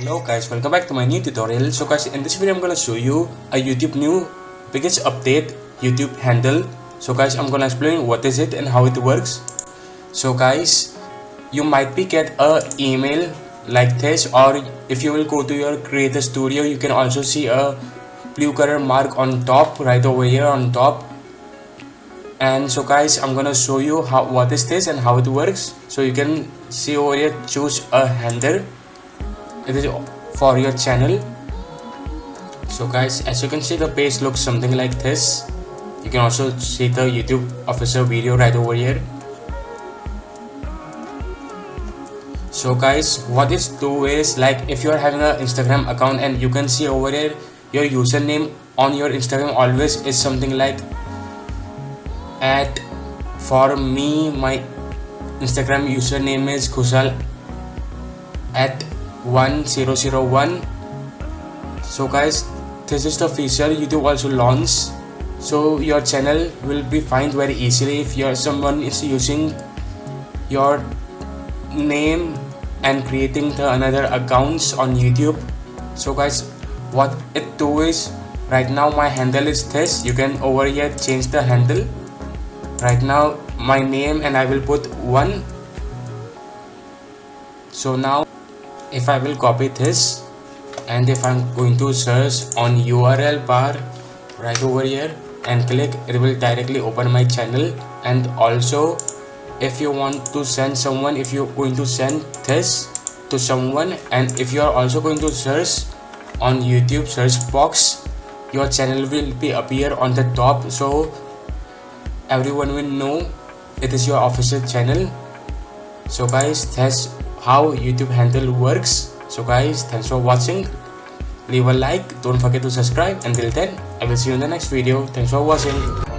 Hello guys, welcome back to my new tutorial. So guys, in this video I'm gonna show you a YouTube new biggest update YouTube handle. So guys, I'm gonna explain what is it and how it works. So guys, you might be get a email like this, or if you will go to your creator studio, you can also see a blue color mark on top, right over here on top. And so guys, I'm gonna show you what is this and how it works. So you can see over here, choose a handle. It is for your channel. So guys, as you can see, the page looks something like this. You can also see the YouTube official video right over here. So guys, what this do is, like, if you are having an Instagram account and you can see over here your username on your Instagram always is something like for me, my Instagram username is Khushal @1001. So guys, this is the feature YouTube also launched. So your channel will be found very easily if someone is using your name and creating the another accounts on YouTube. So guys, what it do is, right now my handle is this. You can over here change the handle. Right now my name, and I will put 1. So now if I will copy this, and if I'm going to search on URL bar right over here and click, it will directly open my channel. And also, if you want to send someone, if you're going to send this to someone, and if you are also going to search on YouTube search box, your channel will be appear on the top, so everyone will know it is your official channel. So guys, that's how YouTube handle works. So guys, thanks for watching. Leave a like, don't forget to subscribe. Until then, I will see you in the next video. Thanks for watching.